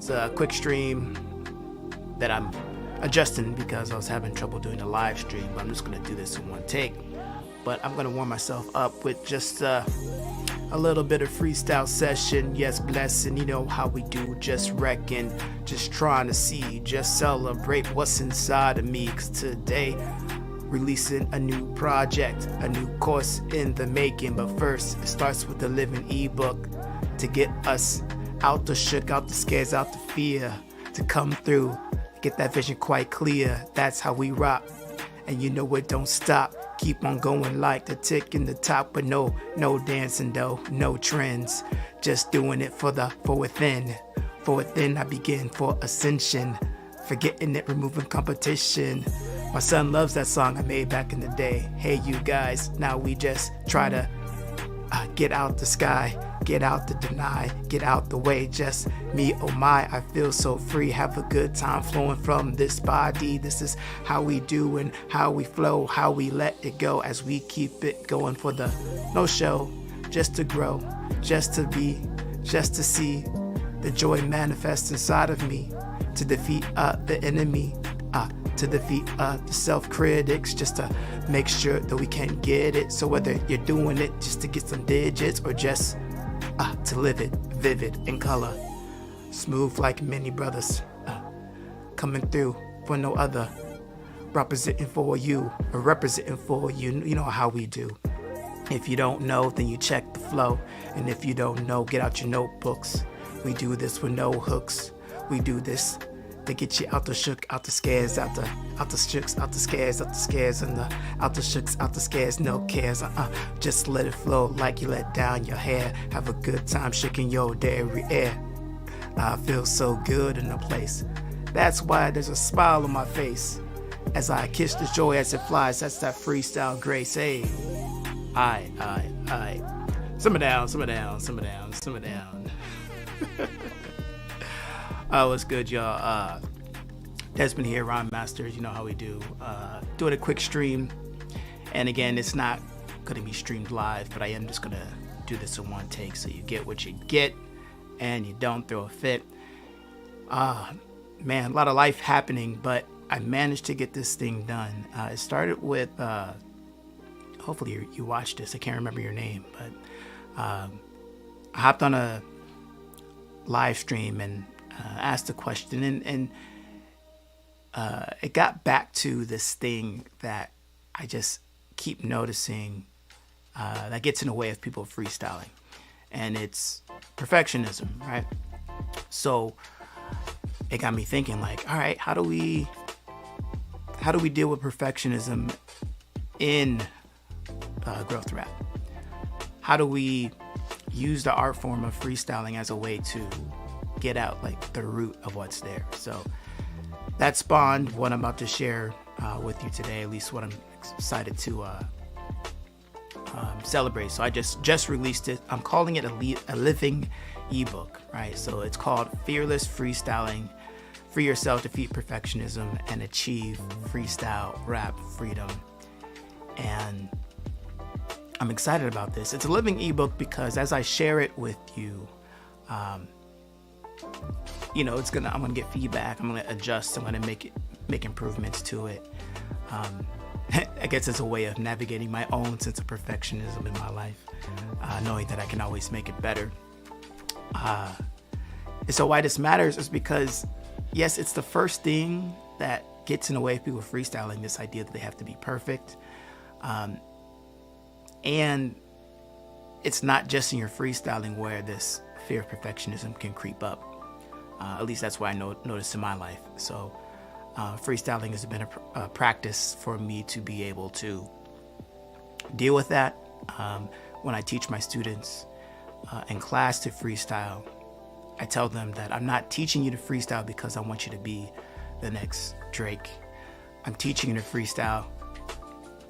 It's a quick stream that I'm adjusting because I was having trouble doing the live stream, but I'm just going to do this in one take. But I'm going to warm myself up with just a little bit of freestyle session. Yes, blessing, you know how we do, just wrecking, just trying to see, just celebrate what's inside of me. Cause today, releasing a new project, a new course in the making. But first, it starts with the living ebook to get us out the shook, out the scares, out the fear, to come through, get that vision quite clear. That's how we rock. And you know it don't stop. Keep on going like the tick in the top, but no dancing though, no trends. Just doing it for within. For within I begin for ascension. Forgetting it, removing competition. My son loves that song I made back in the day. Hey you guys, now we just try to get out the sky, get out the deny, get out the way. Just me, oh my, I feel so free. Have a good time flowing from this body. This is how we do and how we flow, how we let it go as we keep it going for the no show, just to grow, just to be, just to see the joy manifest inside of me, to defeat the enemy, to defeat the self-critics, just to make sure that we can get it. So whether you're doing it just to get some digits or just to live it, vivid in color, smooth like many brothers, coming through for no other, representing for you, or representing for you. You know how we do. If you don't know, then you check the flow, and if you don't know, get out your notebooks. We do this with no hooks. We do this to get you out the shook, out the scares, out the shooks, out the scares, and the out the shooks, out the scares, no cares. Just let it flow like you let down your hair. Have a good time shaking your dairy air. I feel so good in the place. That's why there's a smile on my face as I kiss the joy as it flies. That's that freestyle grace. Hey, I. Simmer down. What's good, y'all? Desmond here, Rhyme Masters. You know how we do. Doing a quick stream. And again, it's not going to be streamed live, but I am just going to do this in one take so you get what you get and you don't throw a fit. Man, a lot of life happening, but I managed to get this thing done. It started with, hopefully you watched this. I can't remember your name, but I hopped on a live stream and asked a question, and it got back to this thing that I just keep noticing that gets in the way of people freestyling, and it's perfectionism, right? So it got me thinking, like, all right, how do we deal with perfectionism in growth rap? How do we use the art form of freestyling as a way to get out like the root of what's there? So that spawned what I'm about to share with you today, at least what I'm excited to celebrate. So I just released it. I'm calling it a living ebook, right? So it's called Fearless Freestyling: Free Yourself, Defeat Perfectionism, and Achieve Freestyle Rap Freedom. And I'm excited about this. It's a living ebook because as I share it with you, you know, I'm gonna get feedback. I'm gonna adjust. I'm gonna make improvements to it. I guess it's a way of navigating my own sense of perfectionism in my life, knowing that I can always make it better. And so why this matters is because, yes, it's the first thing that gets in the way of people freestyling, this idea that they have to be perfect. And it's not just in your freestyling where this fear of perfectionism can creep up. At least that's what I noticed in my life. So freestyling has been a practice for me to be able to deal with that. When I teach my students in class to freestyle, I tell them that I'm not teaching you to freestyle because I want you to be the next Drake. I'm teaching you to freestyle.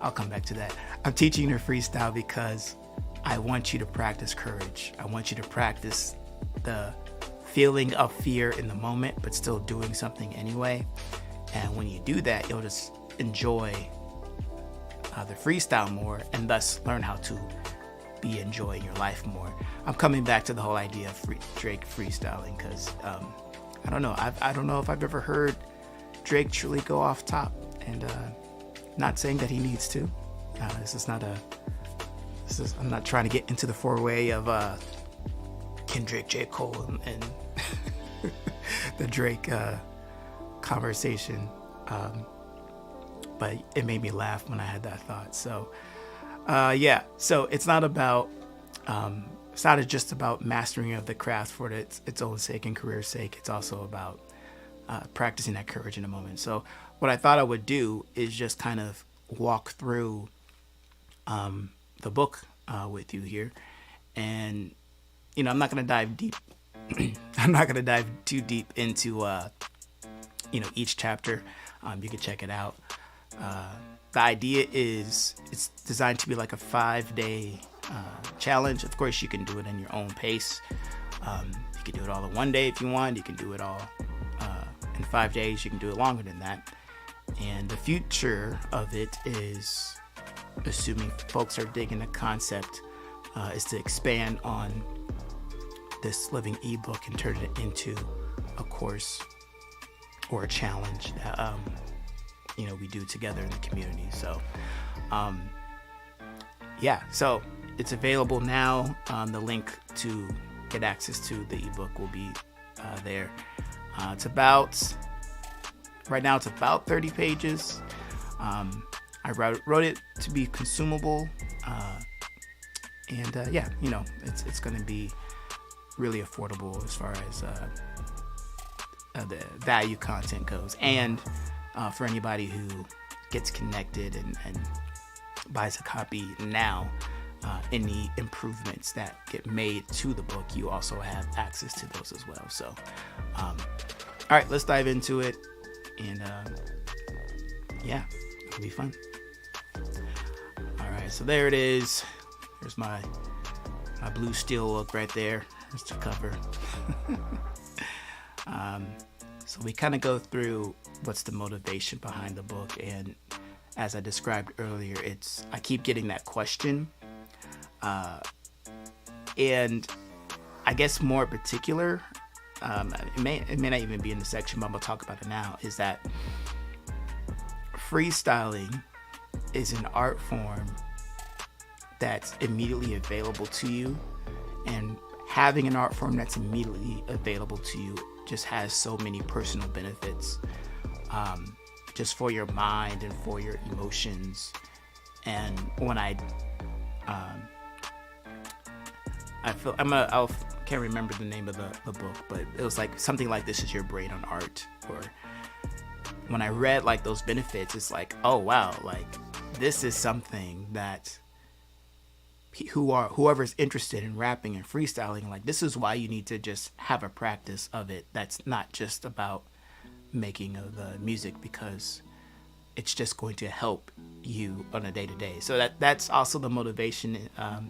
I'll come back to that. I'm teaching you to freestyle because I want you to practice courage. I want you to practice the feeling of fear in the moment, but still doing something anyway. And when you do that, you'll just enjoy the freestyle more and thus learn how to be enjoying your life more. I'm coming back to the whole idea of Drake freestyling because I don't know. I don't know if I've ever heard Drake truly go off top, and not saying that he needs to. I'm not trying to get into the four-way of Kendrick, J. Cole, and the Drake conversation. But it made me laugh when I had that thought. So, so it's not about, it's not just about mastering of the craft for its own sake and career's sake. It's also about practicing that courage in the moment. So what I thought I would do is just kind of walk through the book with you here. And, I'm not going to dive deep. I'm not going to dive too deep into, each chapter. You can check it out. The idea is it's designed to be like a 5-day challenge. Of course, you can do it in your own pace. You can do it all in one day if you want. You can do it all in 5 days. You can do it longer than that. And the future of it is, assuming folks are digging the concept, is to expand on this living ebook and turn it into a course or a challenge that we do together in the community. So so it's available now. The link to get access to the ebook will be there. Right now it's about 30 pages. I wrote it to be consumable, and it's going to be really affordable as far as the value content goes, and for anybody who gets connected and buys a copy now, any improvements that get made to the book, you also have access to those as well. So all right, let's dive into it, and it'll be fun. All right, so there it is. There's my blue steel book right there. There's the cover. So we kind of go through what's the motivation behind the book, and as I described earlier, I keep getting that question, and I guess more particular, it may not even be in the section, but I'm gonna talk about it now, is that freestyling is an art form that's immediately available to you, and having an art form that's immediately available to you just has so many personal benefits, just for your mind and for your emotions. And when I can't remember the name of the book, but it was like something like "This is your brain on art." Or when I read like those benefits, it's like, oh wow, like this is something that whoever's interested in rapping and freestyling, like this is why you need to just have a practice of it. That's not just about making the music, because it's just going to help you on a day-to-day. So that's also the motivation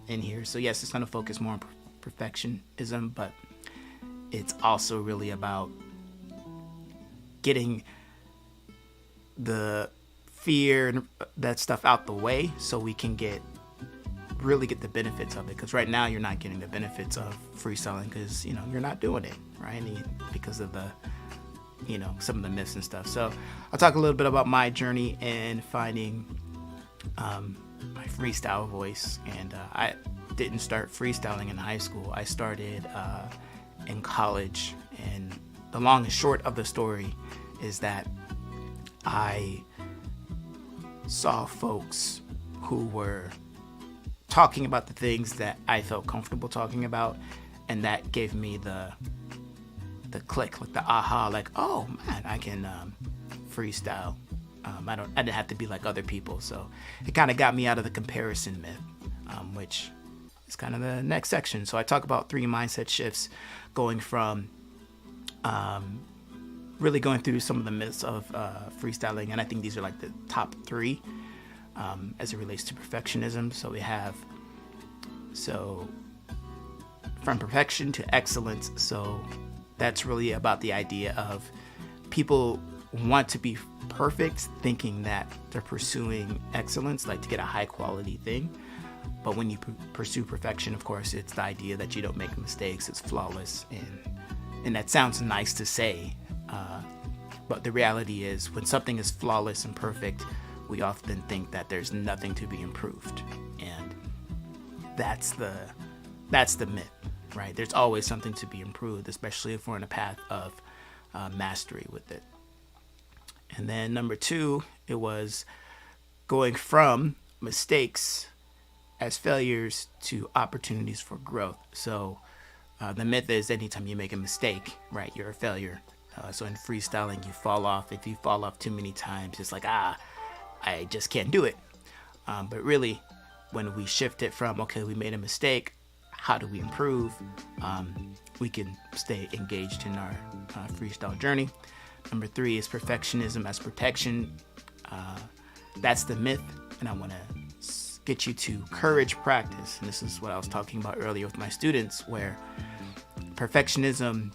in here. So yes, it's going to focus more on perfectionism, but it's also really about getting the fear and that stuff out the way so we can really get the benefits of it. Because right now you're not getting the benefits of freestyling because you're not doing it right, because of the some of the myths and stuff. So I'll talk a little bit about my journey in finding my freestyle voice. And I didn't start freestyling in high school. I started in college, and the long and short of the story is that I saw folks who were talking about the things that I felt comfortable talking about, and that gave me the click, like the aha, like, oh man, I can freestyle. I didn't have to be like other people. So it kind of got me out of the comparison myth, which is kind of the next section. So I talk about 3 mindset shifts, going from really going through some of the myths of freestyling, and I think these are like the top 3 as it relates to perfectionism. So we have from perfection to excellence. So that's really about the idea of people want to be perfect, thinking that they're pursuing excellence, like to get a high quality thing. But when you pursue perfection, of course, it's the idea that you don't make mistakes, it's flawless, and And that sounds nice to say, but the reality is when something is flawless and perfect, we often think that there's nothing to be improved. And that's the myth, right? There's always something to be improved, especially if we're in a path of mastery with it. And then number 2, it was going from mistakes as failures to opportunities for growth. So the myth is anytime you make a mistake, right, you're a failure. So in freestyling, you fall off. If you fall off too many times, it's like, I just can't do it. But really, when we shift it from, okay, we made a mistake, how do we improve? We can stay engaged in our freestyle journey. Number 3 is perfectionism as protection. That's the myth, and I want to get you to courage practice. And this is what I was talking about earlier with my students, where perfectionism,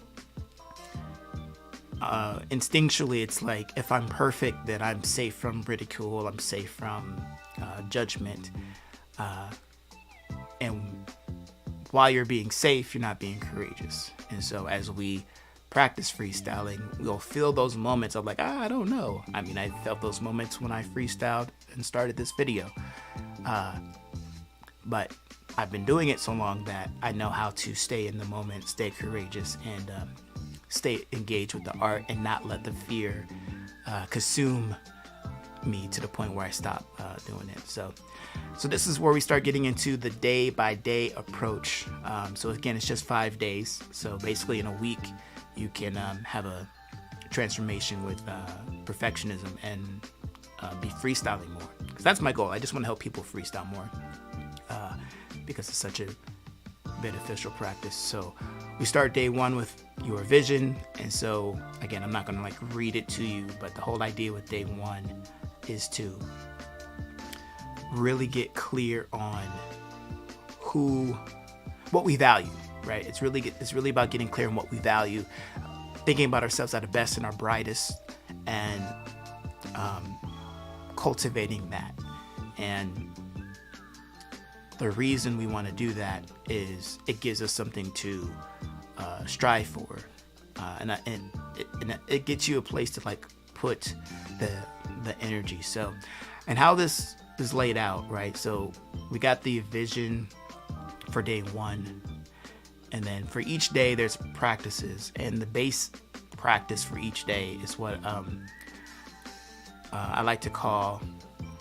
instinctually, it's like, if I'm perfect, then I'm safe from ridicule, I'm safe from judgment. And while you're being safe, you're not being courageous. And so as we practice freestyling, we'll feel those moments of like, I don't know. I mean, I felt those moments when I freestyled and started this video. But I've been doing it so long that I know how to stay in the moment, stay courageous, and stay engaged with the art and not let the fear consume me to the point where I stop doing it. So this is where we start getting into the day-by-day approach. So again, it's just 5 days. So basically in a week, you can have a transformation with perfectionism and be freestyling more. Because that's my goal. I just want to help people freestyle more because it's such a beneficial practice. So we start day 1 with your vision. And so again, I'm not going to like read it to you, but the whole idea with day 1 is to really get clear on what we value, right? It's really about getting clear on what we value, thinking about ourselves at our best and our brightest, and cultivating that. And the reason we want to do that is it gives us something to strive for, and it gets you a place to like put the energy. So, and how this is laid out, right? So we got the vision for day 1, and then for each day there's practices, and the base practice for each day is what I like to call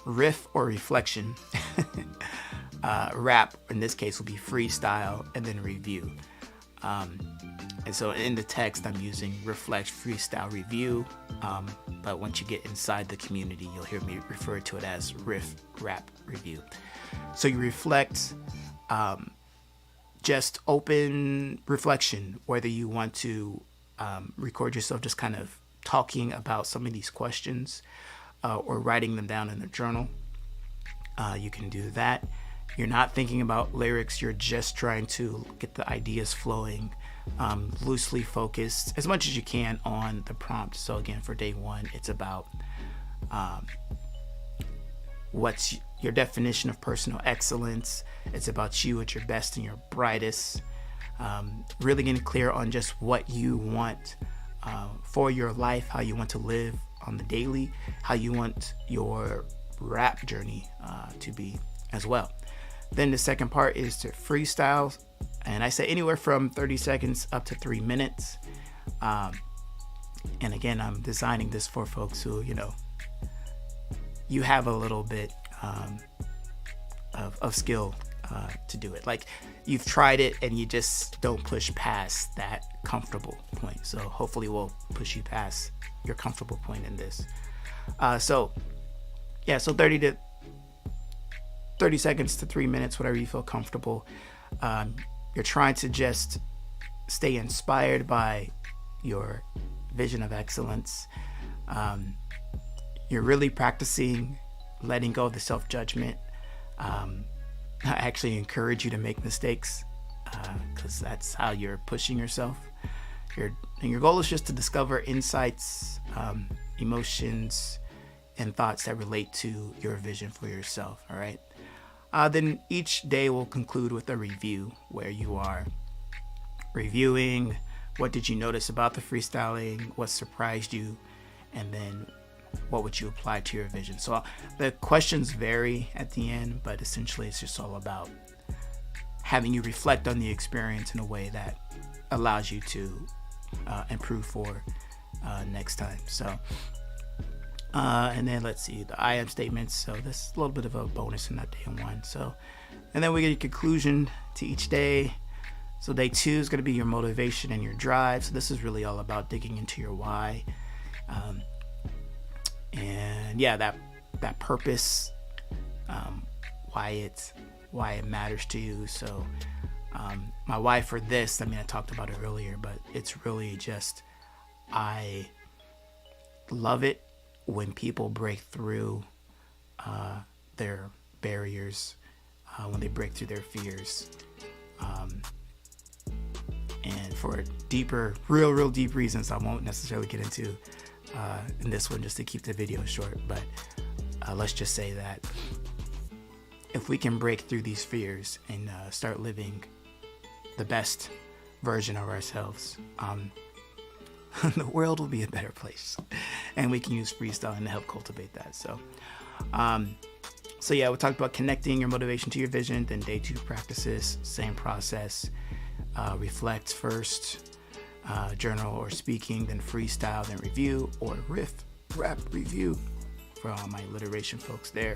riff or reflection. Rap in this case will be freestyle, and then review. And so in the text I'm using reflect, freestyle, review, but once you get inside the community, you'll hear me refer to it as riff, rap, review. So you reflect, just open reflection, whether you want to record yourself just kind of talking about some of these questions or writing them down in a journal. You can do that. You're not thinking about lyrics, you're just trying to get the ideas flowing, loosely focused as much as you can on the prompt. So again, for day 1, it's about what's your definition of personal excellence. It's about you at your best and your brightest. Really getting clear on just what you want for your life, how you want to live on the daily, how you want your rap journey to be as well. Then the second part is to freestyle, and I say anywhere from 30 seconds up to 3 minutes. And again, I'm designing this for folks who, you have a little bit of skill to do it. Like you've tried it and you just don't push past that comfortable point. So hopefully we'll push you past your comfortable point in this. So 30 seconds to 3 minutes, whatever you feel comfortable. You're trying to just stay inspired by your vision of excellence. You're really practicing letting go of the self-judgment. I actually encourage you to make mistakes because that's how you're pushing yourself. And your goal is just to discover insights, emotions, and thoughts that relate to your vision for yourself, all right? Then each day will conclude with a review where you are reviewing what did you notice about the freestyling, what surprised you, and then what would you apply to your vision. So the questions vary at the end, but essentially it's just all about having you reflect on the experience in a way that allows you to improve for next time. So and then let's see the I am statements. So this is a little bit of a bonus in that day one. So, and then we get a conclusion to each day. So day 2 is going to be your motivation and your drive. So this is really all about digging into your why. And yeah, that purpose, why it matters to you. So my why for this, I mean, I talked about it earlier, but it's really just, I love it when people break through their barriers, when they break through their fears. And for deeper, real deep reasons I won't necessarily get into in this one, just to keep the video short, but let's just say that if we can break through these fears and start living the best version of ourselves, the world will be a better place, and we can use freestyling to help cultivate that. So yeah, we talked about connecting your motivation to your vision. Then day 2 practices, same process. Reflect first, journal or speaking, then freestyle, then review, or rap review for all my alliteration folks there.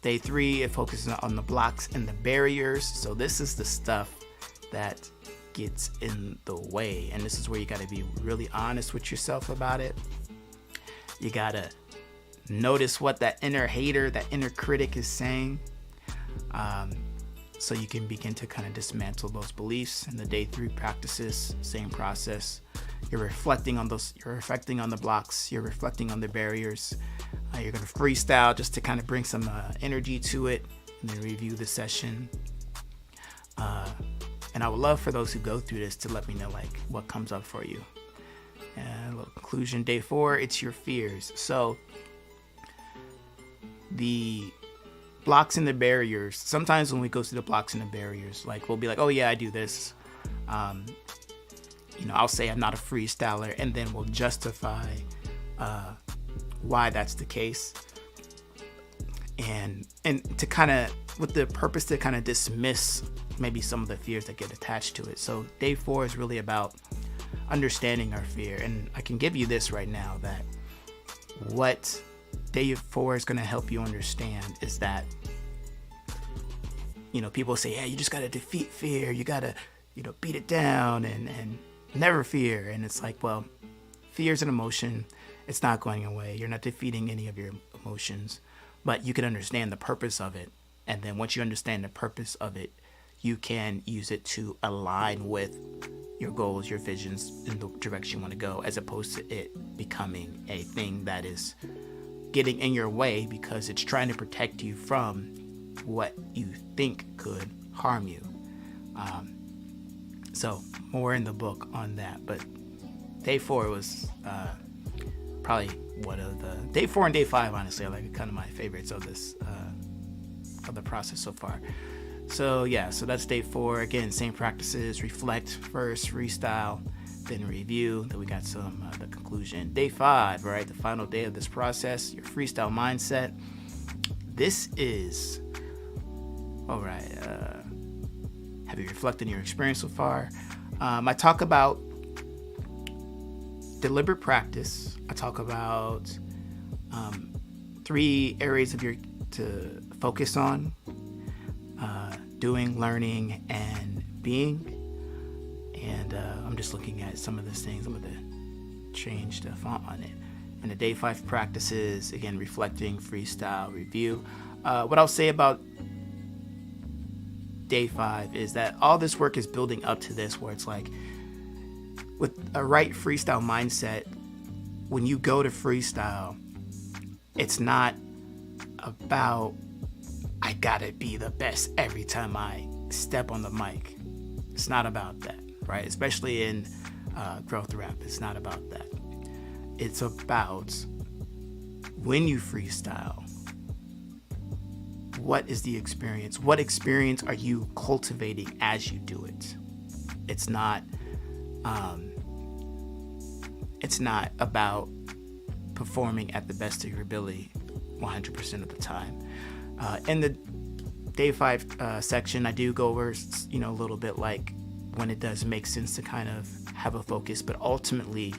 Day 3, it focuses on the blocks and the barriers. So this is the stuff that gets in the way, and this is where you got to be really honest with yourself about it. You got to notice what that inner hater, that inner critic is saying, so you can begin to kind of dismantle those beliefs. And the day 3 practices, same process. You're reflecting on those, you're reflecting on the blocks, you're reflecting on the barriers. You're going to freestyle just to kind of bring some energy to it, and then review the session. And I would love for those who go through this to let me know like what comes up for you. And a little conclusion, day 4, it's your fears. So the blocks and the barriers, sometimes when we go through the blocks and the barriers, like we'll be like, oh yeah, I do this. I'll say I'm not a freestyler, and then we'll justify why that's the case. And to kind of, with the purpose to kind of dismiss maybe some of the fears that get attached to it. So day 4 is really about understanding our fear. And I can give you this right now, that what day 4 is going to help you understand is that, people say, yeah, you just got to defeat fear. You got to, beat it down and never fear. And it's like, well, fear is an emotion. It's not going away. You're not defeating any of your emotions, but you can understand the purpose of it. And then once you understand the purpose of it, you can use it to align with your goals, your visions, in the direction you want to go, as opposed to it becoming a thing that is getting in your way because it's trying to protect you from what you think could harm you. So more in the book on that, but day 4 was probably one of the, day 4 and day 5, honestly, are like kind of my favorites of this of the process so far. So yeah, so that's day 4. Again, same practices: reflect first, freestyle, then review. Then we got some the conclusion. Day 5, right, the final day of this process, your freestyle mindset. This is all right. Have you reflected on your experience so far? I talk about deliberate practice. I talk about 3 areas of your to focus on: doing, learning, and being. And I'm just looking at some of these things. I'm going to change the font on it. And the day 5 practices, again, reflecting, freestyle, review. What I'll say about day 5 is that all this work is building up to this, where it's like, with a right freestyle mindset, when you go to freestyle, it's not about, I gotta be the best every time I step on the mic. It's not about that, right? Especially in growth rap, it's not about that. It's about, when you freestyle, what is the experience? What experience are you cultivating as you do it? It's not It's not about performing at the best of your ability 100% of the time. In the day 5 section, I do go over, a little bit like when it does make sense to kind of have a focus, but ultimately,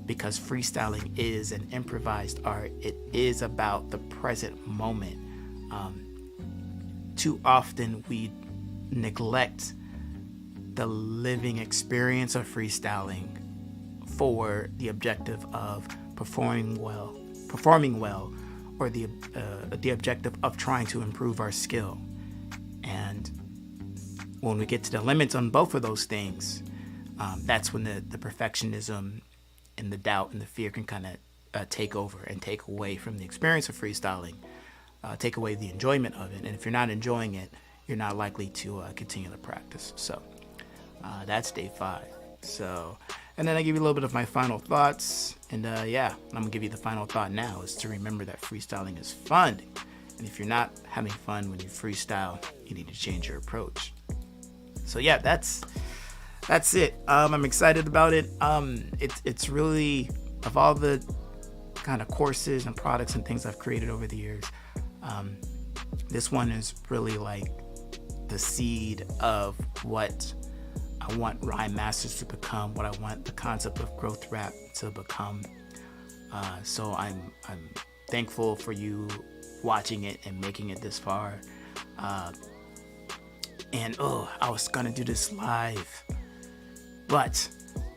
because freestyling is an improvised art, it is about the present moment. Too often we neglect the living experience of freestyling for the objective of performing well, or the objective of trying to improve our skill. And when we get to the limits on both of those things, that's when the perfectionism and the doubt and the fear can kind of take over and take away from the experience of freestyling, take away the enjoyment of it. And if you're not enjoying it, you're not likely to continue the practice. So that's day 5. So, and then I give you a little bit of my final thoughts. And I'm gonna give you the final thought now, is to remember that freestyling is fun. And if you're not having fun when you freestyle, you need to change your approach. So yeah, that's it. I'm excited about it. It's really, of all the kind of courses and products and things I've created over the years, this one is really like the seed of what I want Rhyme Masters to become, what I want the concept of growth rap to become. So I'm thankful for you watching it and making it this far. And I was gonna do this live, but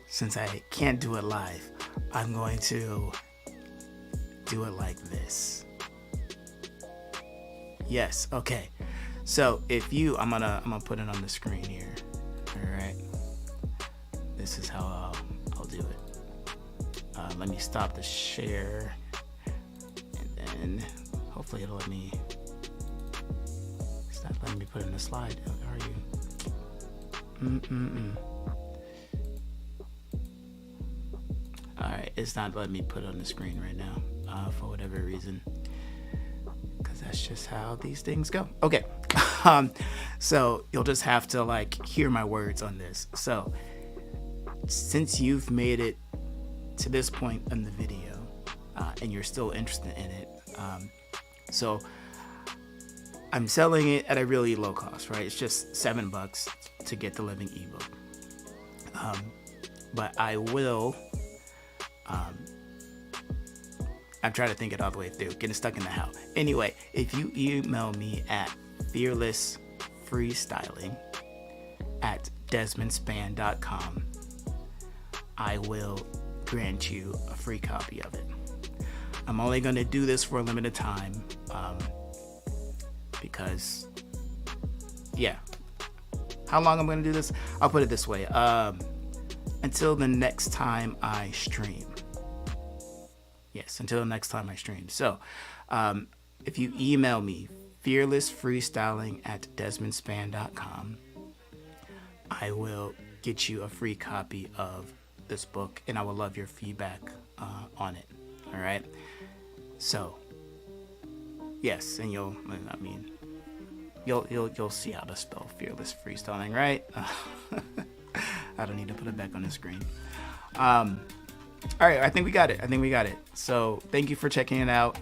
since I can't do it live, I'm going to do it like this. Yes, okay. So if I'm gonna put it on the screen here. All right. This is how I'll do it. Let me stop the share, and then hopefully it'll let me. It's not letting me put it in the slide. Are you? All right, it's not letting me put it on the screen right now, for whatever reason, because that's just how these things go. Okay. So you'll just have to like hear my words on this. So since you've made it to this point in the video, and you're still interested in it, so I'm selling it at a really low cost, right? It's just $7 to get the living ebook. But I will, I'm trying to think it all the way through, getting stuck in the how. Anyway, if you email me at fearlessfreestyling@desmondspan.com, I will grant you a free copy of it. I'm only going to do this for a limited time, because how long I'm going to do this, I'll put it this way, until the next time I stream. Yes, until the next time I stream. So if you email me fearlessfreestyling@desmondspan.com, I will get you a free copy of this book, and I would love your feedback on it. All right. So yes, and you'll see how to spell fearless freestyling, right? I don't need to put it back on the screen. All right, I think we got it. So thank you for checking it out.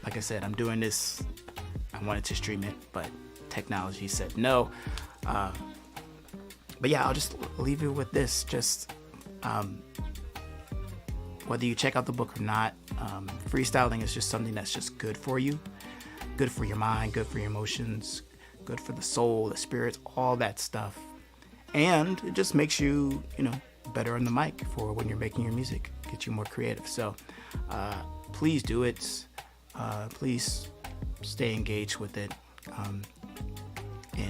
Like I said, I'm doing this. I wanted to stream it, but technology said no. But yeah, I'll just leave it with this. Just whether you check out the book or not, freestyling is just something that's just good for you, good for your mind, good for your emotions, good for the soul, the spirits, all that stuff. And it just makes you, better on the mic for when you're making your music, get you more creative. So please do it. Please stay engaged with it. And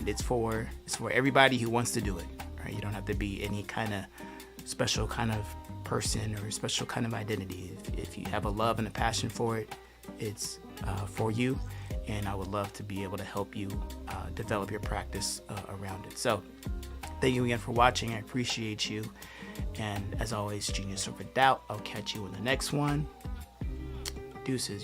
it's for everybody who wants to do it. Right? You don't have to be any kind of special kind of person or special kind of identity. If you have a love and a passion for it, it's for you. And I would love to be able to help you develop your practice around it. So thank you again for watching. I appreciate you. And as always, genius over doubt. I'll catch you in the next one. Deuces.